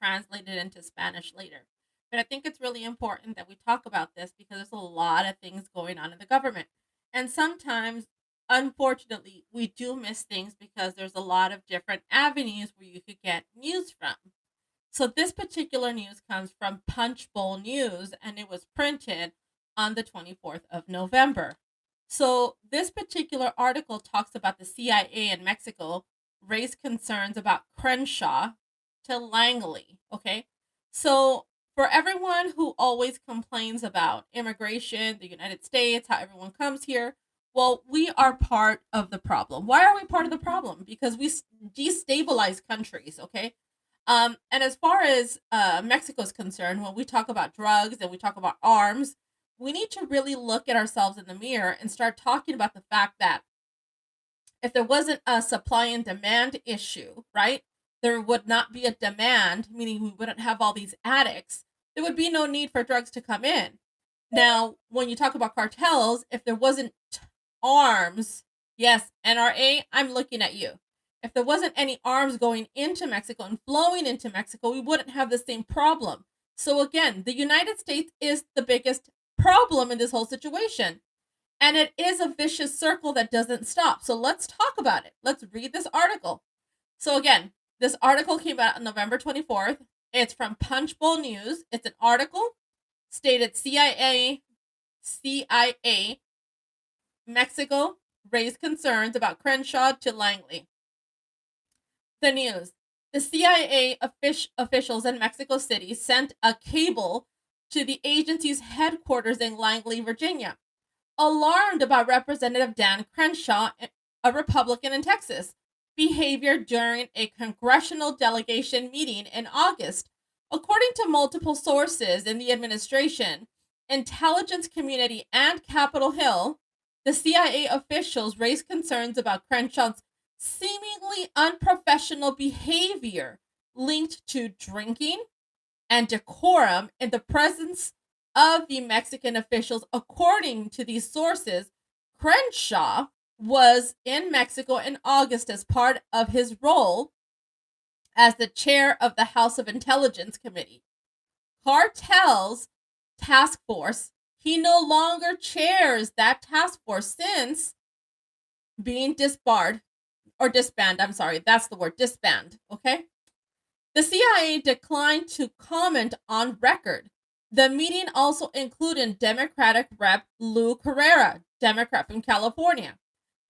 translated into Spanish later. But I think it's really important that we talk about this because there's a lot of things going on in the government. And sometimes, unfortunately, we do miss things because there's a lot of different avenues where you could get news from. So this particular news comes from Punchbowl News and it was printed on the 24th of November. So this particular article talks about the CIA in Mexico raised concerns about Crenshaw to Langley. Okay. So for everyone who always complains about immigration, the United States, how everyone comes here, well, we are part of the problem. Why are we part of the problem? Because we destabilize countries, okay? And as far as Mexico is concerned, when we talk about drugs and we talk about arms, we need to really look at ourselves in the mirror and start talking about the fact that if there wasn't a supply and demand issue, right, there would not be a demand, meaning we wouldn't have all these addicts. There would be no need for drugs to come in. Now, when you talk about cartels, if there wasn't arms, yes, NRA, I'm looking at you. If there wasn't any arms going into Mexico and flowing into Mexico, we wouldn't have the same problem. So again, the United States is the biggest problem in this whole situation. And it is a vicious circle that doesn't stop. So let's talk about it. Let's read this article. So again, this article came out on November 24th. It's from Punchbowl News. It's an article stated CIA Mexico raised concerns about Crenshaw to Langley. The news. The CIA officials in Mexico City sent a cable to the agency's headquarters in Langley, Virginia, alarmed about Representative Dan Crenshaw, a Republican in Texas, behavior during a congressional delegation meeting in August. According to multiple sources in the administration, intelligence community, and Capitol Hill, the CIA officials raised concerns about Crenshaw's seemingly unprofessional behavior linked to drinking and decorum in the presence of the Mexican officials. According to these sources, Crenshaw was in Mexico in August as part of his role as the chair of the House of Intelligence Committee. Cartels Task Force. He no longer chairs that task force since being disbarred or disband. I'm sorry, that's the word, disband. Okay. The CIA declined to comment on record. The meeting also included Democratic Rep. Lou Carrera, Democrat from California.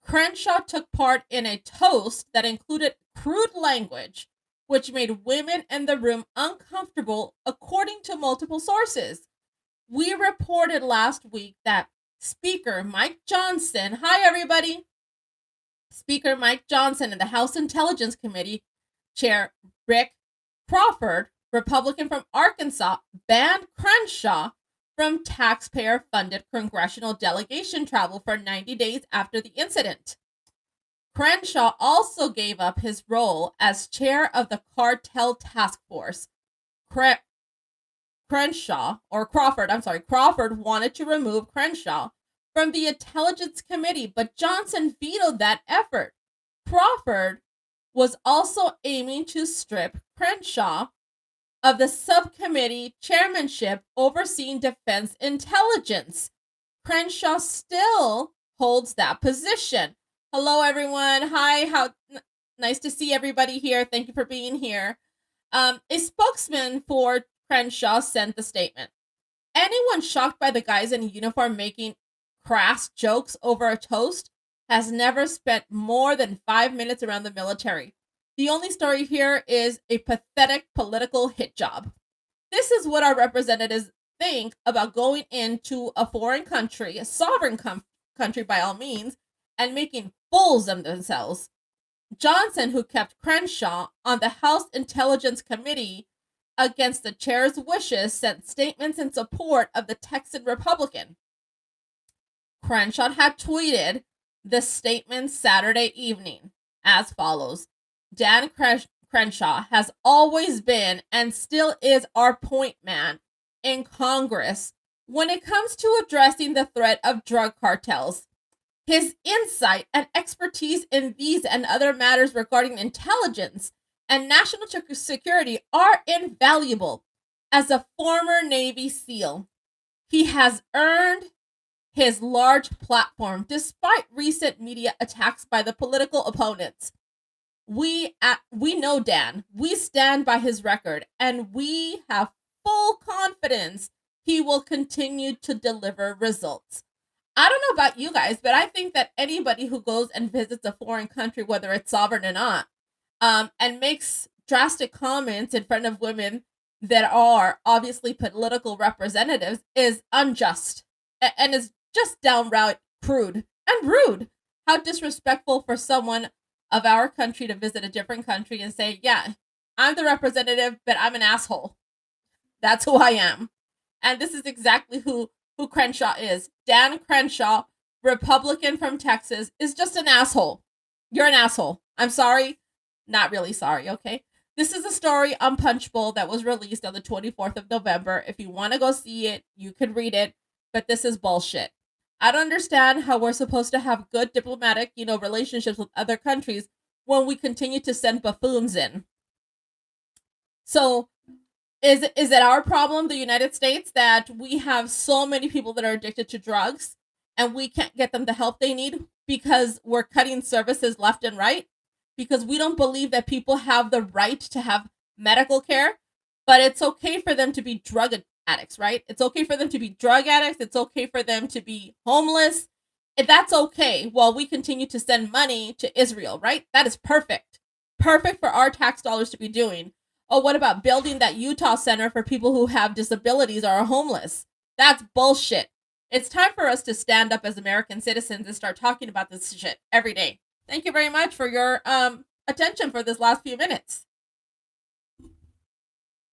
Crenshaw took part in a toast that included crude language, which made women in the room uncomfortable, according to multiple sources. We reported last week that Speaker Mike Johnson, hi everybody, Speaker Mike Johnson and the House Intelligence Committee Chair Rick Crawford, Republican from Arkansas, banned Crenshaw from taxpayer-funded congressional delegation travel for 90 days after the incident. Crenshaw also gave up his role as chair of the Cartel Task Force. Crawford wanted to remove Crenshaw from the Intelligence Committee, but Johnson vetoed that effort. Crawford was also aiming to strip Crenshaw of the subcommittee chairmanship overseeing defense intelligence. Crenshaw still holds that position. Hello, everyone. Hi, nice to see everybody here. Thank you for being here. A spokesman for Crenshaw sent the statement. Anyone shocked by the guys in uniform making crass jokes over a toast has never spent more than 5 minutes around the military. The only story here is a pathetic political hit job. This is what our representatives think about going into a foreign country, a sovereign country by all means, and making fools of themselves. Johnson, who kept Crenshaw on the House Intelligence Committee against the chair's wishes, sent statements in support of the Texan Republican. Crenshaw had tweeted the statement Saturday evening as follows. Dan Crenshaw has always been and still is our point man in Congress when it comes to addressing the threat of drug cartels. His insight and expertise in these and other matters regarding intelligence and national security are invaluable. As a former Navy SEAL, he has earned his large platform despite recent media attacks by the political opponents. We know Dan. We stand by his record, and we have full confidence he will continue to deliver results. I don't know about you guys, but I think that anybody who goes and visits a foreign country, whether it's sovereign or not, and makes drastic comments in front of women that are obviously political representatives is unjust and is just downright crude and rude. How disrespectful for someone of our country to visit a different country and say, yeah, I'm the representative, but I'm an asshole. That's who I am. And this is exactly who Crenshaw is. Dan Crenshaw, Republican from Texas, is just an asshole. You're an asshole. I'm sorry. Not really sorry, okay? This is a story on Punchbowl that was released on the 24th of November. If you want to go see it, you could read it, but this is bullshit. I don't understand how we're supposed to have good diplomatic, relationships with other countries when we continue to send buffoons in. So, is it our problem, the United States, that we have so many people that are addicted to drugs and we can't get them the help they need because we're cutting services left and right? Because we don't believe that people have the right to have medical care, but it's okay for them to be drug addicts, right? It's okay for them to be drug addicts. It's okay for them to be homeless. If that's okay while we continue to send money to Israel, right? That is perfect. Perfect for our tax dollars to be doing. Oh, what about building that Utah center for people who have disabilities or are homeless? That's bullshit. It's time for us to stand up as American citizens and start talking about this shit every day. Thank you very much for your attention for this last few minutes.